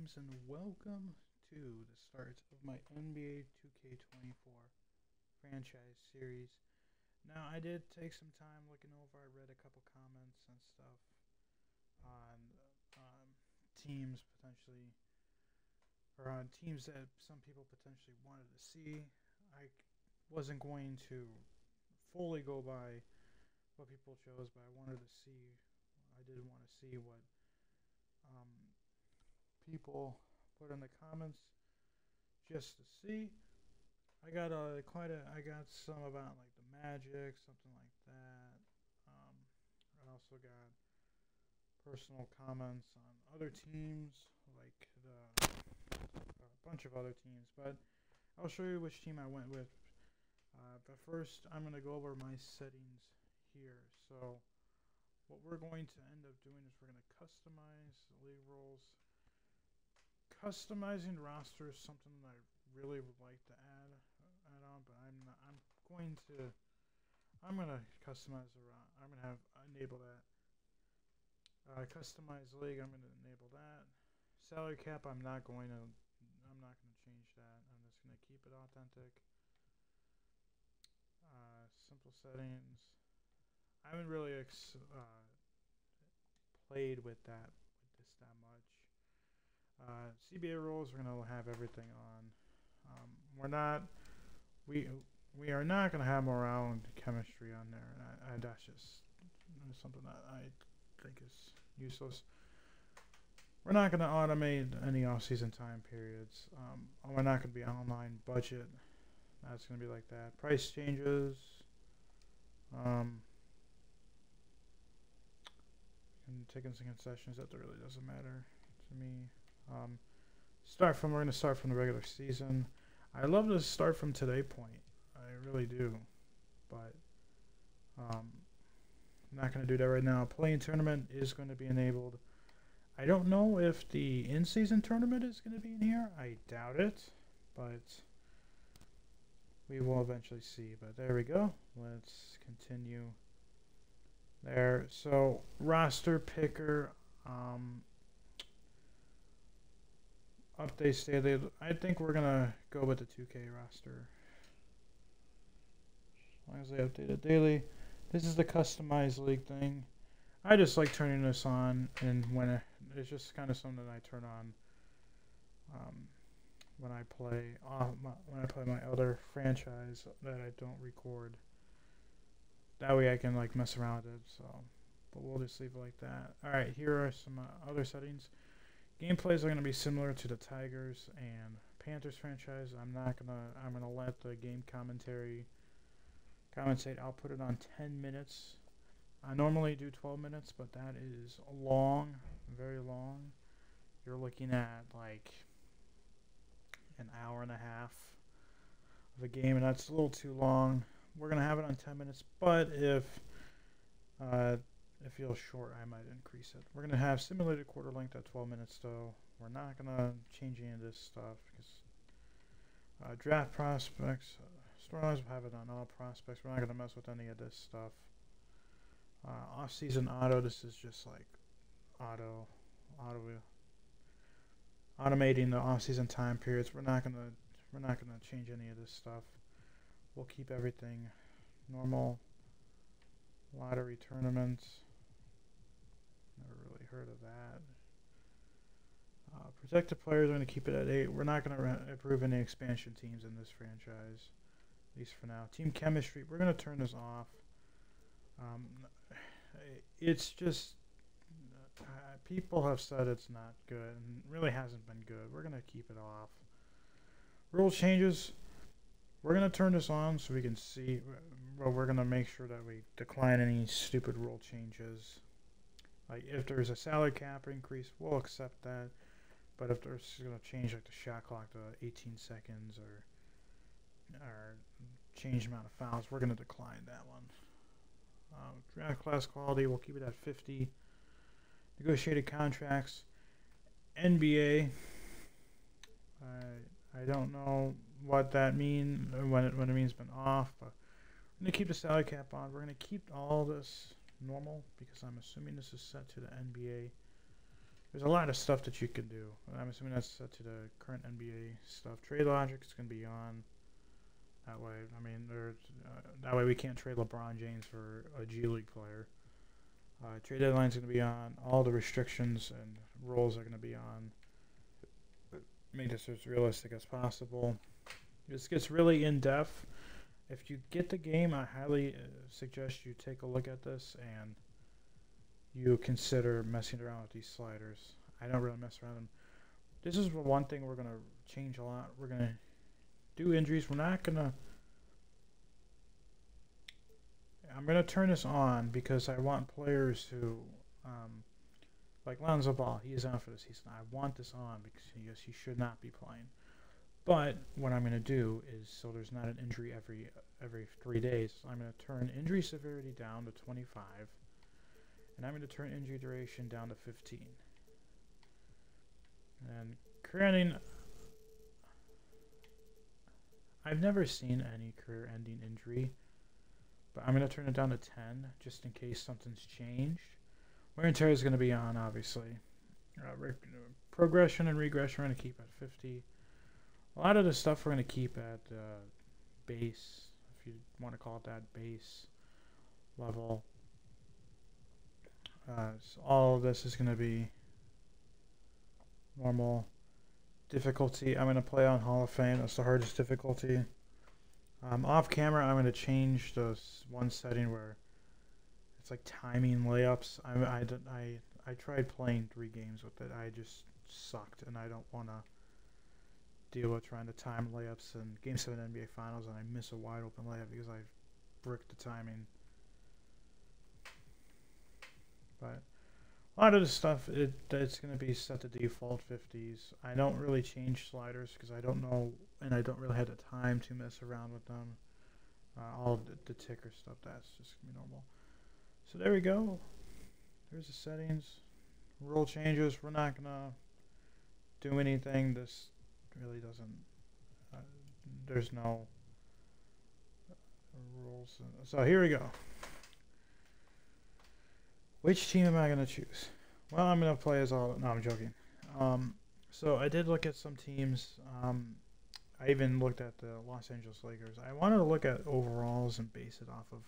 games, and welcome to the start of my NBA 2K24 franchise series. Now, I did take some time looking over. I read a couple comments and stuff on teams potentially, or on teams that some people potentially wanted to see. I wasn't going to fully go by what people chose, but I wanted to see. I did want to see what um, people put in the comments just to see. I got some about like the Magic, something like that. Um, I also got personal comments on other teams, like a bunch of other teams. But I'll show you which team I went with. But first, I'm gonna go over my settings here. So what we're going to end up doing is we're gonna customize league rules. Customizing roster is something that I really would like to add on, but I'm not, I'm gonna customize the I'm gonna have enable that. Customize league, I'm gonna enable that. Salary cap, I'm not gonna change that. I'm just gonna keep it authentic. Simple settings. I haven't really played with this that much. CBA rules, we're gonna have everything on. We are not gonna have morale and chemistry on there. That's just something that I think is useless. We're not gonna automate any off-season time periods. We're not gonna be online budget. That's gonna be like that. Price changes. And taking some concessions, that really doesn't matter to me. We're going to start from the regular season. I love to start from today point. I really do. But I'm not going to do that right now. Playing tournament is going to be enabled. I don't know if the in-season tournament is going to be in here. I doubt it. But we will eventually see. But there we go. Let's continue there. So roster picker. Update stated. I think we're gonna go with the 2K roster. As long as they update it daily. This is the customized league thing. I just like turning this on, and it's just kind of something I turn on when I play my other franchise that I don't record. That way I can like mess around with it. So, but we'll just leave it like that. All right, here are some other settings. Gameplays are going to be similar to the Tigers and Panthers franchise. I'm going to let the game commentate. I'll put it on 10 minutes. I normally do 12 minutes, but that is long, very long. You're looking at like an hour and a half of a game, and that's a little too long. We're going to have it on 10 minutes, but if it feels short, I might increase it. We're going to have simulated quarter length at 12 minutes, though. We're not going to change any of this stuff because draft prospects, storylines will have it on all prospects. We're not going to mess with any of this stuff. Off-season auto, this is just like automating the off-season time periods. We're not going to change any of this stuff. We'll keep everything normal. Lottery tournaments. Never really heard of that. Protected players, are going to keep it at 8. We're not going to approve any expansion teams in this franchise, at least for now. Team chemistry, we're going to turn this off. It's just people have said it's not good, and really hasn't been good. We're going to keep it off. Rule changes. We're going to turn this on so we can see. Well, we're going to make sure that we decline any stupid rule changes. Like if there's a salary cap increase, we'll accept that. But if there's going to change like the shot clock to 18 seconds or change the amount of fouls, we're going to decline that one. Draft class quality, we'll keep it at 50. Negotiated contracts. NBA. I don't know what that means when it means been off, but we're going to keep the salary cap on. We're going to keep all this normal because I'm assuming this is set to the NBA There's a lot of stuff that you can do. I'm assuming that's set to the current NBA stuff. Trade logic is going to be on. That way, I mean, that way we can't trade LeBron James for a G League player. Trade deadline is going to be on. All the restrictions and rules are going to be on. Make this as realistic as possible. This gets really in-depth. If you get the game, I highly suggest you take a look at this and you consider messing around with these sliders. I don't really mess around with them. This is one thing we're going to change a lot. We're going to do injuries. We're not going to... I'm going to turn this on because I want players who... like Lonzo Ball, he is out for the season. I want this on because he should not be playing. But what I'm going to do is, so there's not an injury every 3 days, I'm going to turn injury severity down to 25. And I'm going to turn injury duration down to 15. And creating... I've never seen any career-ending injury, but I'm going to turn it down to 10 just in case something's changed. Wear and tear is going to be on, obviously. Progression and regression we're going to keep at 50. A lot of the stuff we're going to keep at base, if you want to call it that, base level. So all of this is going to be normal difficulty. I'm going to play on Hall of Fame. That's the hardest difficulty. Off camera, I'm going to change those one setting where it's like timing layups. I tried playing 3 games with it. I just sucked, and I don't want to deal with trying to time layups in Game 7 NBA Finals, and I miss a wide open layup because I bricked the timing. But a lot of the stuff, it's going to be set to default 50s. I don't really change sliders because I don't know, and I don't really have the time to mess around with them. All of the ticker stuff, that's just going to be normal. So there we go. There's the settings. Rule changes. We're not going to do anything. This really doesn't, there's no rules. So here we go. Which team am I going to choose? Well, I'm going to play as all... No, I'm joking. So I did look at some teams. I even looked at the Los Angeles Lakers. I wanted to look at overalls and base it off of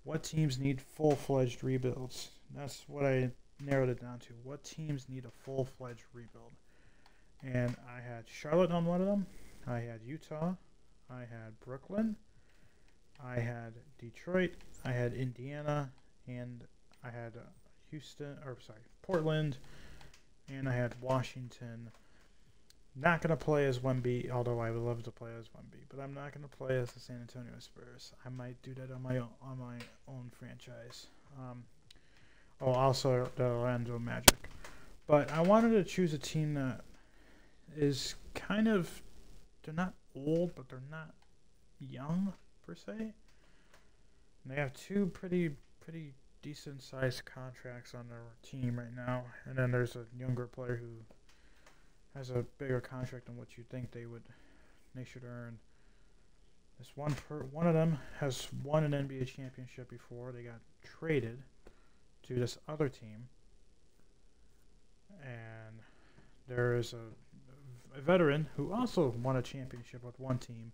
what teams need full-fledged rebuilds. That's what I narrowed it down to. What teams need a full-fledged rebuild? And I had Charlotte on one of them. I had Utah. I had Brooklyn. I had Detroit. I had Indiana. And I had Portland, and I had Washington. Not going to play as Wemby, although I would love to play as Wemby, but I'm not going to play as the San Antonio Spurs. I might do that on my own franchise. Also the Orlando Magic. But I wanted to choose a team that is kind of, they're not old, but they're not young per se. And they have 2 pretty decent sized contracts on their team right now, and then there's a younger player who has a bigger contract than what you think they should earn. This one of them has won an NBA championship before. They got traded to this other team, and there is a veteran who also won a championship with one team,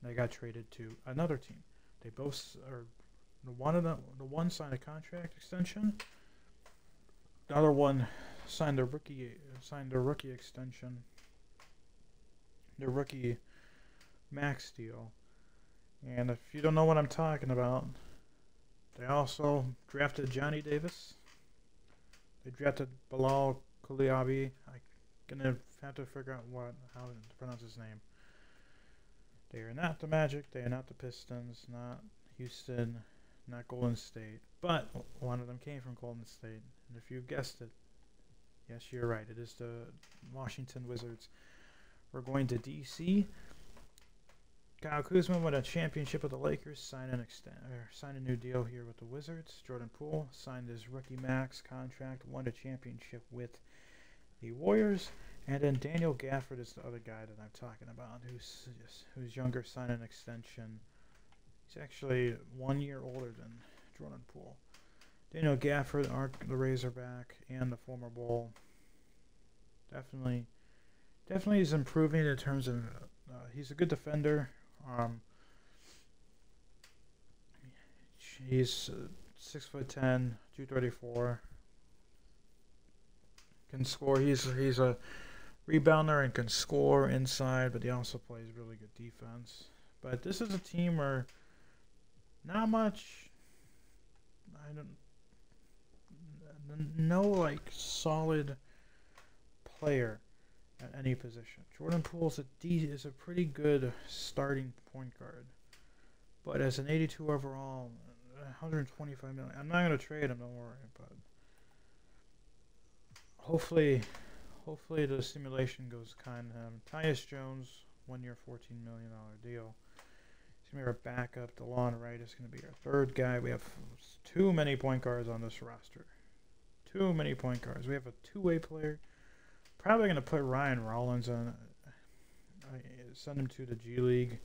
and they got traded to another team. They both are. The one signed a contract extension. The other one signed their rookie extension. Their rookie max deal. And if you don't know what I'm talking about, they also drafted Johnny Davis. They drafted Bilal Koulibaly. I'm gonna have to figure out how to pronounce his name. They are not the Magic. They are not the Pistons. Not Houston. Not Golden State, but one of them came from Golden State. And if you guessed it, yes, you're right. It is the Washington Wizards. We're going to D.C. Kyle Kuzma won a championship with the Lakers, signed a new deal here with the Wizards. Jordan Poole signed his rookie max contract, won a championship with the Warriors. And then Daniel Gafford is the other guy that I'm talking about, who's younger, signed an extension. He's actually 1 year older than Jordan Poole. Daniel Gafford, the Razorback, and the former Bull. Definitely is improving in terms of he's a good defender. He's 6'10", 234. Can score. He's a rebounder and can score inside, but he also plays really good defense. But this is a team where not much. No like solid player at any position. Jordan Poole is a pretty good starting point guard, but as an 82 overall, 125 million. I'm not gonna trade him. Don't worry, but hopefully the simulation goes kind to him. Tyus Jones, 1 year, $14 million deal. He's gonna be our backup. DeLon Wright is gonna be our third guy. We have too many point guards on this roster. Too many point guards. We have a two-way player. Probably going to put Ryan Rollins on. Send him to the G League.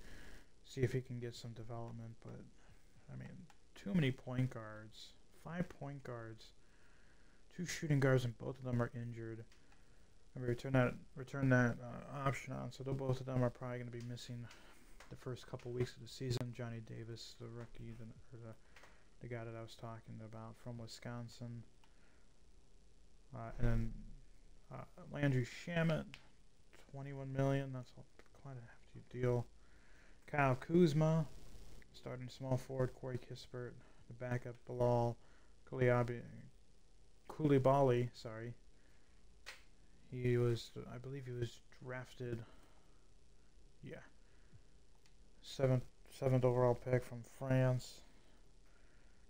See if he can get some development. But, I mean, too many point guards. 5 point guards. 2 shooting guards, and both of them are injured. And we return that option on. So both of them are probably going to be missing the first couple weeks of the season. Johnny Davis, the rookie, the guy that I was talking about from Wisconsin. And then Landry Shamet, $21 million. That's quite a hefty deal. Kyle Kuzma, starting small forward. Corey Kispert, the backup. Bilal Coulibaly. Sorry. I believe he was drafted. Yeah. Seventh overall pick from France.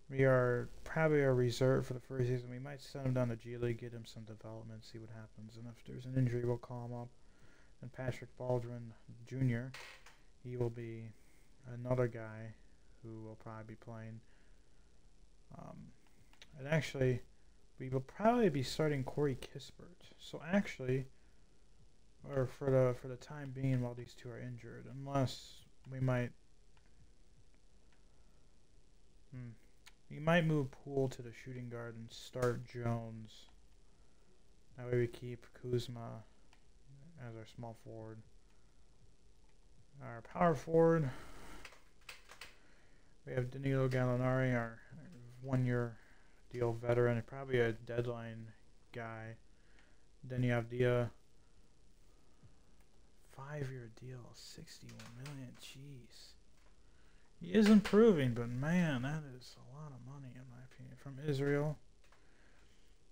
We are probably a reserve for the first season. We might send him down to G League, get him some development, see what happens. And if there's an injury, we'll call him up. And Patrick Baldwin Jr., he will be another guy who will probably be playing. And actually, we will probably be starting Corey Kispert. So actually, or for the time being while these two are injured, unless we might. We might move Poole to the shooting guard and start Jones. That way we keep Kuzma as our small forward. Our power forward, we have Danilo Gallinari, our 1 year deal veteran, and probably a deadline guy. Then you have the 5-year deal, $61 million. Jeez. He is improving, but man, that is a lot of money in my opinion. From Israel,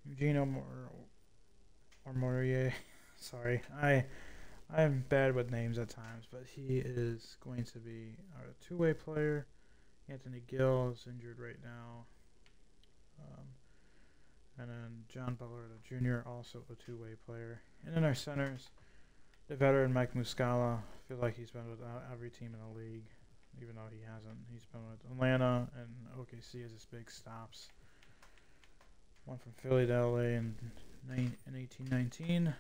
Eugenio Morier. Sorry, I'm bad with names at times, but he is going to be our two-way player. Anthony Gill is injured right now. And then John Butler Jr., also a two-way player. And then our centers, the veteran Mike Muscala. I feel like he's been with every team in the league, even though he hasn't. He's been with Atlanta and OKC as his big stops. One from Philly to LA in 1819,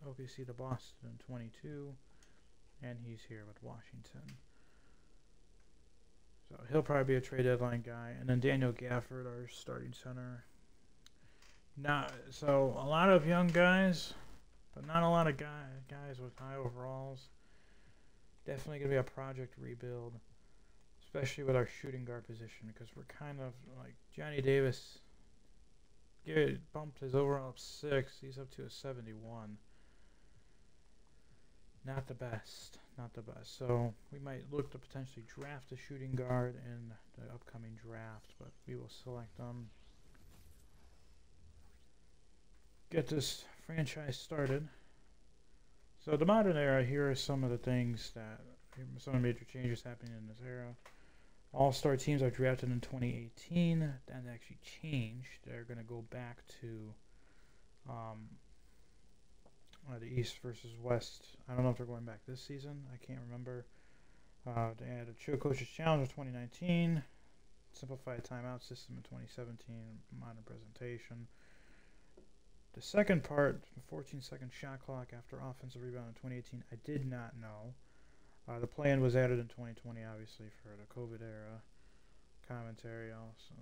OKC to Boston in 22, and he's here with Washington. So he'll probably be a trade deadline guy. And then Daniel Gafford, our starting center. So a lot of young guys, but not a lot of guys with high overalls. Definitely going to be a project rebuild, especially with our shooting guard position, because we're kind of like Johnny Davis bumped his overall up 6. He's up to a 71. Not the best. So we might look to potentially draft a shooting guard in the upcoming draft, but we will select them. Get this franchise started. So the modern era, here are some of the things some of the major changes happening in this era. All-star teams are drafted in 2018. That actually changed. They're going to go back to the East versus West. I don't know if they're going back this season. I can't remember. They had a Chill Coaches Challenge in 2019. Simplified timeout system in 2017. Modern presentation. The second part, the 14-second shot clock after offensive rebound in 2018, I did not know. The plan was added in 2020, obviously, for the COVID era. Commentary also.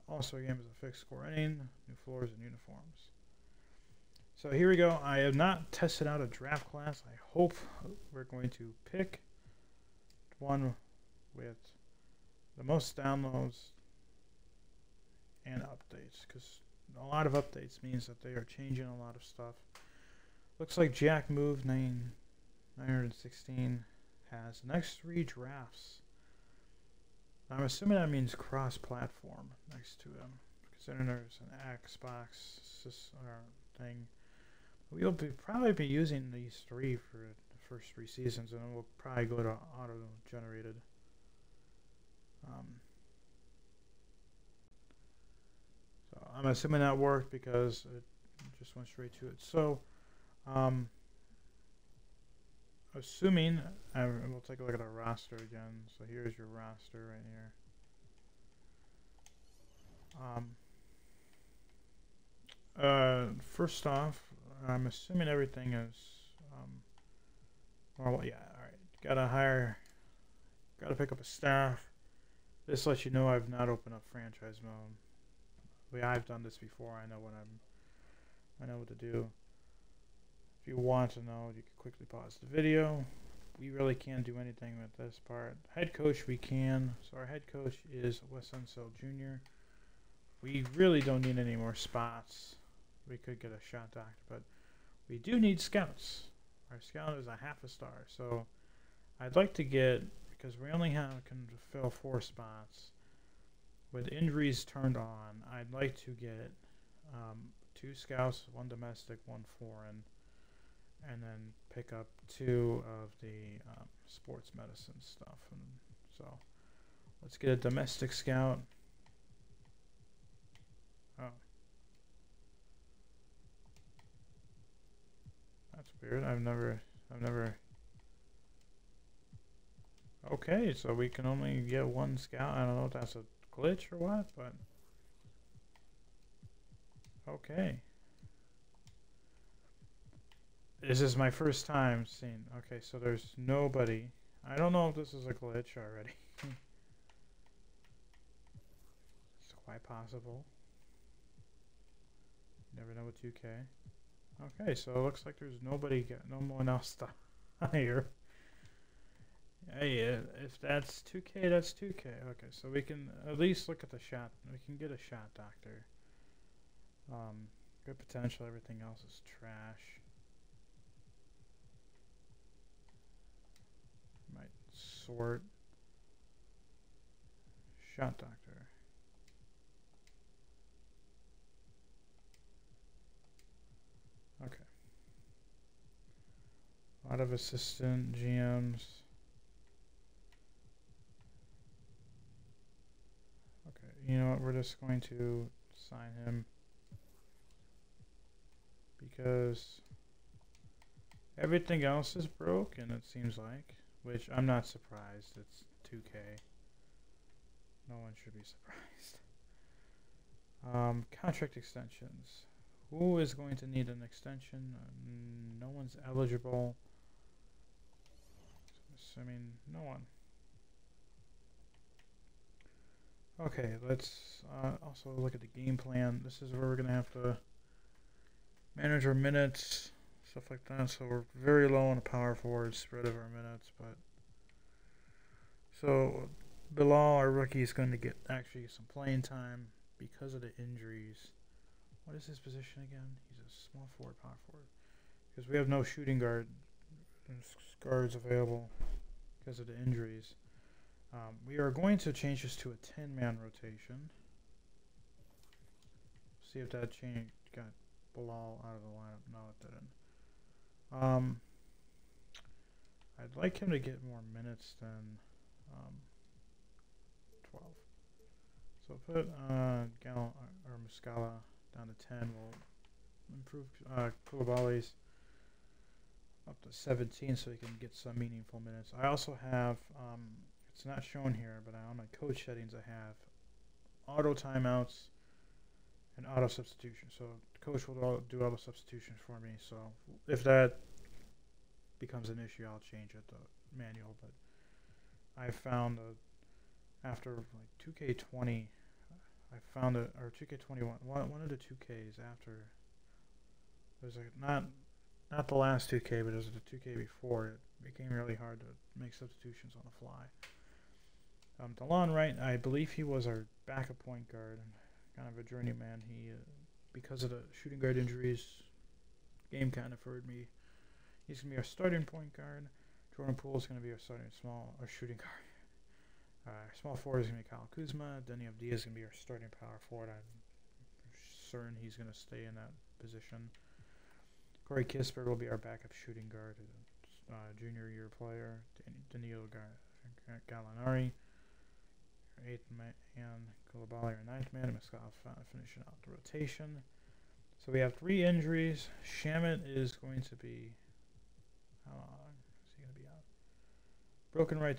All-Star Game is a fixed score inning, new floors and uniforms. So here we go. I have not tested out a draft class. I hope we're going to pick one with the most downloads and updates, because a lot of updates means that they are changing a lot of stuff. Looks like Jack Move 916 has the next 3 drafts. I'm assuming that means cross-platform next to them, considering there's an Xbox thing. We'll probably be using these 3 for the first 3 seasons, and then we'll probably go to auto-generated. So I'm assuming that worked because it just went straight to it. So, assuming, we'll take a look at our roster again. So here's your roster right here. First off, I'm assuming everything is normal. Yeah, all right. Gotta pick up a staff. This lets you know I've not opened up franchise mode. I've done this before. I know what to do. If you want to know, you can quickly pause the video. We really can't do anything with this part. Head coach, we can. So our head coach is Wes Unseld Jr. We really don't need any more spots. We could get a shot doctor, but we do need scouts. Our scout is a half a star. So I'd like to get, because we only can fill 4 spots. With injuries turned on, I'd like to get 2 scouts, 1 domestic, 1 foreign, and then pick up 2 of the sports medicine stuff. And so let's get a domestic scout. Oh, that's weird. I've never. Okay, so we can only get 1 scout. I don't know if that's a glitch or what, but okay. This is my first time seeing. Okay, so there's nobody. I don't know if this is a glitch already. It's quite possible. You never know with 2K. Okay, so it looks like there's no one else to hire. Hey, if that's 2K, that's 2K. Okay, so we can at least look at the shot. We can get a shot doctor. Good potential. Everything else is trash. Might sort. Shot doctor. Okay. A lot of assistant GMs. Okay, you know what? We're just going to sign him because everything else is broken, it seems like, which I'm not surprised. It's 2K. No one should be surprised. Contract extensions. Who is going to need an extension? No one's eligible. I mean, no one. Okay, let's also look at the game plan. This is where we're going to have to manage our minutes, stuff like that. So we're very low on the power forward spread of our minutes, but so Bilal, our rookie, is going to get actually some playing time because of the injuries. What is his position again? He's a small forward, power forward, because we have no shooting guards available because of the injuries. We are going to change this to a 10-man rotation. See if that change got Bilal out of the lineup. No, it didn't. I'd like him to get more minutes than 12. So put Gal or Muscala down to 10. We'll improve Koulibaly's up to 17 so he can get some meaningful minutes. I also have, it's not shown here, but on my coach settings I have auto timeouts and auto substitution. So the coach will do auto substitution for me. So if that becomes an issue, I'll change it to manual. But I found after like 2K20, I found it, or 2K21, one of the 2Ks after. There's like not the last 2K, but it was the 2K before. It became really hard to make substitutions on the fly. DeLon Wright, I believe he was our backup point guard, kind of a journeyman. He, because of the shooting guard injuries, game kind of hurt me. He's gonna be our starting point guard. Jordan Poole is gonna be our starting shooting guard. Small forward is gonna be Kyle Kuzma. Denny Avdia is gonna be our starting power forward. I'm certain he's gonna stay in that position. Corey Kispert will be our backup shooting guard, junior year player. Danilo Gallinari, our 8th man, Koulibaly, our 9th man, and Mescal finishing out the rotation. So we have 3 injuries. Shamet is going to be, how long is he going to be out? Broken right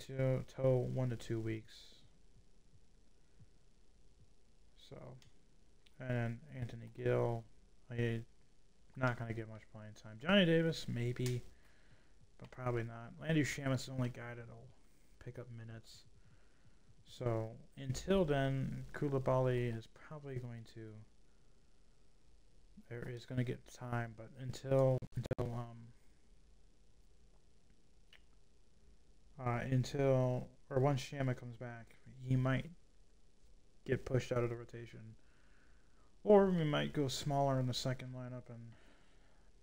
toe, 1 to 2 weeks. So, and then Anthony Gill, not going to get much playing time. Johnny Davis, maybe, but probably not. Landry Shamet's the only guy that'll pick up minutes. So until then, Koulibaly is probably going to get time, but until once Shamet comes back, he might get pushed out of the rotation, or we might go smaller in the second lineup and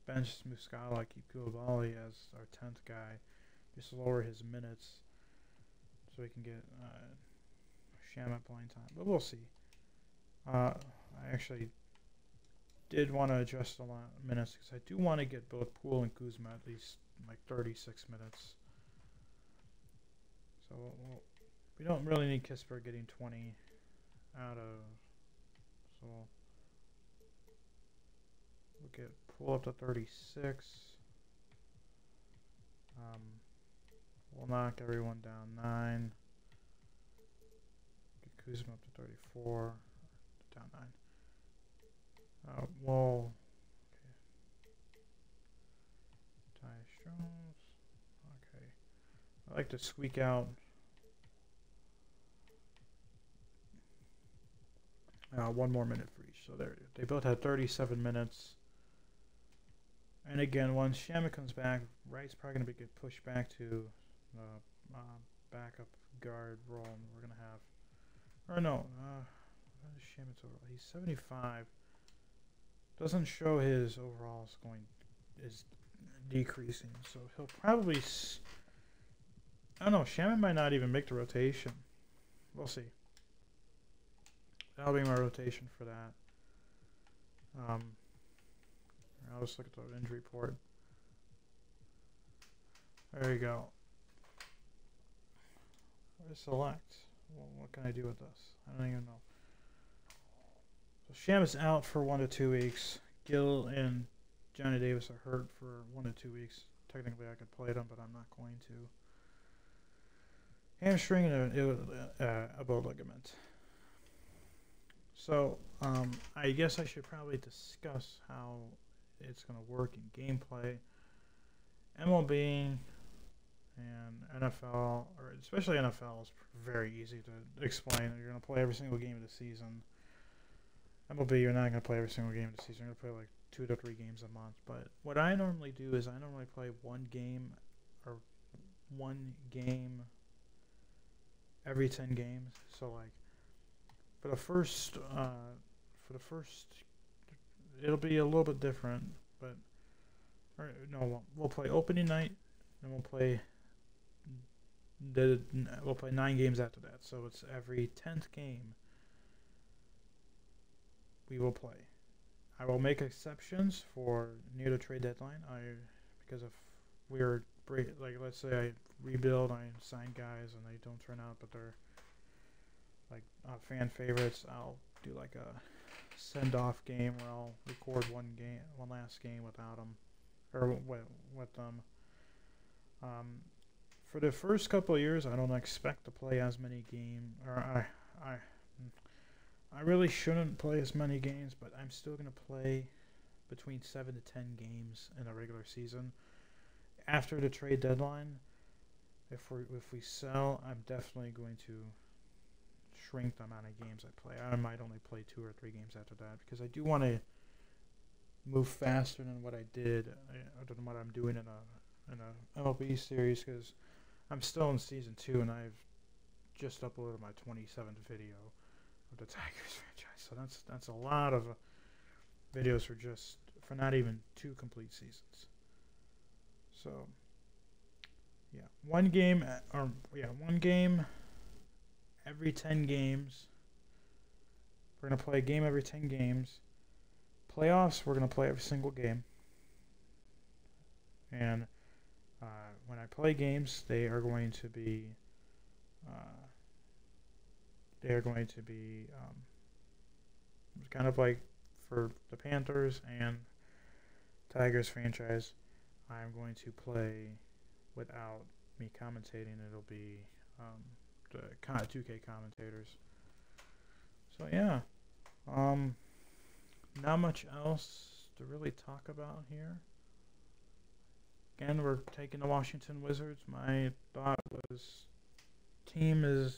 bench Muscala, keep Koulibaly as our 10th guy, just lower his minutes so we can get Shamet playing time. But we'll see. I actually did want to adjust a lot of minutes because I do want to get both Poole and Kuzma at least like 36 minutes. So we don't really need Kispert getting 20 out of. So we'll get Poole up to 36. We'll knock everyone down 9. Get Kuzma up to 34. Down 9. Well, okay. Tyus Jones. Okay. I like to squeak out one more minute for each. So there, they both had 37 minutes. And again, once Shamet comes back, Wright's probably going to get pushed back to the backup guard role. And we're going to have, or no, what is Shamet's overall? He's 75. Doesn't show his overall is decreasing. So he'll probably, I don't know, Shamet might not even make the rotation. We'll see. That'll be my rotation for that. I'll just look at the injury report. There you go. Select. Well, what can I do with this? I don't even know. So Shamet's out for 1 to 2 weeks. Gill and Johnny Davis are hurt for 1 to 2 weeks. Technically, I could play them, but I'm not going to. Hamstring and elbow ligament. So, I guess I should probably discuss how it's going to work in gameplay. MLB and NFL, or especially NFL, is very easy to explain. You're going to play every single game of the season. MLB, you're not going to play every single game of the season. You're going to play like 2 to 3 games a month. But what I normally do is I normally play one game every 10 games. So like for the first it'll be a little bit different, but we'll play opening night, and we'll play 9 games after that. So it's every 10th game we will play. I will make exceptions for near the trade deadline. Because if we're like, let's say I rebuild, I sign guys and they don't turn out, but they're like fan favorites, I'll do like a send-off game where I'll record one last game without them, or with them. For the first couple of years, I don't expect to play as many games, or I really shouldn't play as many games, but I'm still going to play between 7 to 10 games in a regular season. After the trade deadline, if we sell, I'm definitely going to shrink the amount of games I play. I might only play 2 or 3 games after that because I do want to move faster than what I did, than what I'm doing in a MLB series, because I'm still in season 2 and I've just uploaded my 27th video of the Tigers franchise. So that's a lot of videos for not even 2 complete seasons. So yeah, one game every 10 games. We're gonna play a game every 10 games. Playoffs, we're gonna play every single game. And when I play games, they are going to be kind of like for the Panthers and Tigers franchise. I'm going to play without me commentating. It'll be the 2K commentators. So yeah, not much else to really talk about here. Again, we're taking the Washington Wizards. My thought was team is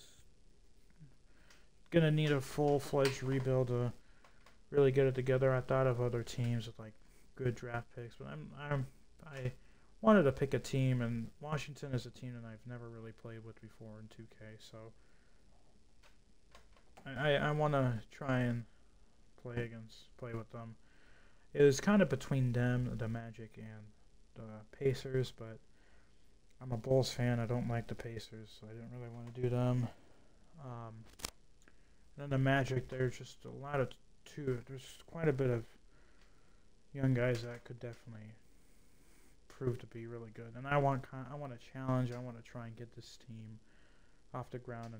gonna need a full-fledged rebuild to really get it together. I thought of other teams with like good draft picks, but I wanted to pick a team, and Washington is a team that I've never really played with before in 2K, so I want to try and play with them. It was kind of between them, the Magic, and the Pacers, but I'm a Bulls fan. I don't like the Pacers, so I didn't really want to do them. Then the Magic, there's just a lot of there's quite a bit of young guys that could definitely prove to be really good, and I want a challenge. I want to try and get this team off the ground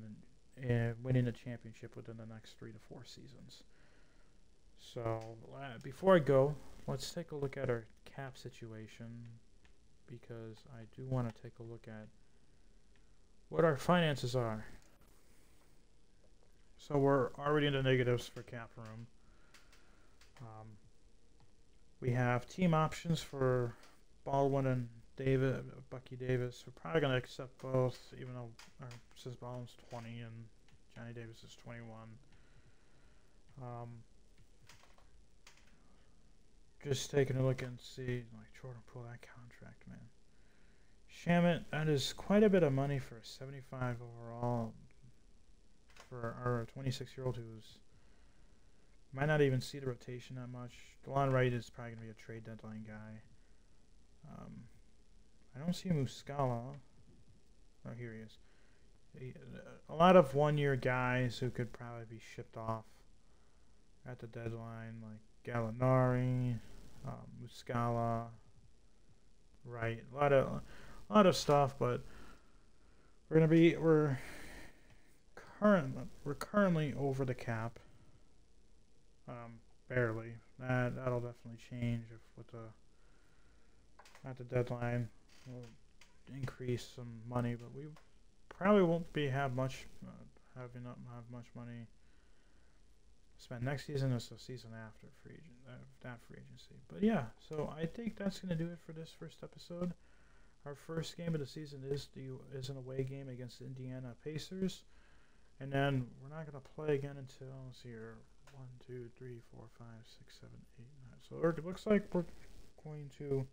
and winning a championship within the next 3 to 4 seasons. So before I go, let's take a look at our cap situation, because I do want to take a look at what our finances are. So we're already in the negatives for cap room. We have team options for Baldwin and Bucky Davis. We're probably going to accept both, even though since Baldwin's 20 and Johnny Davis is 21. Just taking a look and see, like, Jordan Poole, that contract, man. Shamit, that is quite a bit of money for a 75 overall for our 26-year-old who's might not even see the rotation that much. DeLon Wright is probably going to be a trade deadline guy. I don't see Muscala. Oh, here he is. A lot of one-year guys who could probably be shipped off at the deadline, like Gallinari, Muscala, Wright. A lot of stuff, but we're currently over the cap. Barely. That'll definitely change at the deadline. We'll increase some money, but we probably won't have much money spent next season or the season after free agency. But yeah, so I think that's gonna do it for this first episode. Our first game of the season is an away game against the Indiana Pacers, and then we're not gonna play again until, let's see here, 1, 2, 3, 4, 5, 6, 7, 8, 9. So it looks like we're going to.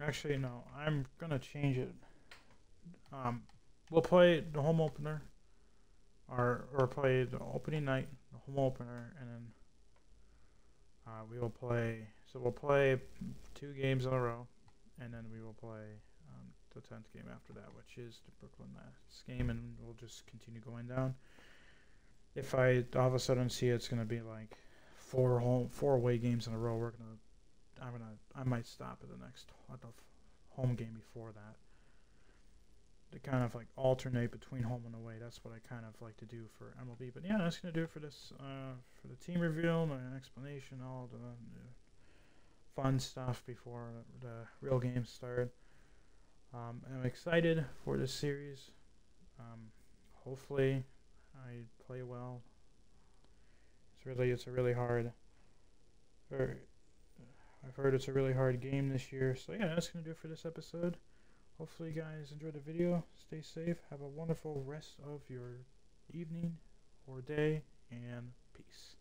Actually, no, I'm gonna change it. We'll play the home opener, or play the opening night, the home opener, and then we will play. So we'll play 2 games in a row, and then we will play the 10th game after that, which is the Brooklyn Nets game, and we'll just continue going down. If I all of a sudden see it's gonna be like 4 away games in a row, I might stop at the home game before that, to kind of like alternate between home and away. That's what I kind of like to do for MLB. But yeah, that's gonna do it for this for the team reveal, my explanation, all the fun stuff before the real games start. I'm excited for this series. Hopefully I play well. It's a really hard. I've heard it's a really hard game this year. So yeah, that's gonna do it for this episode. Hopefully you guys enjoyed the video. Stay safe. Have a wonderful rest of your evening or day, and peace.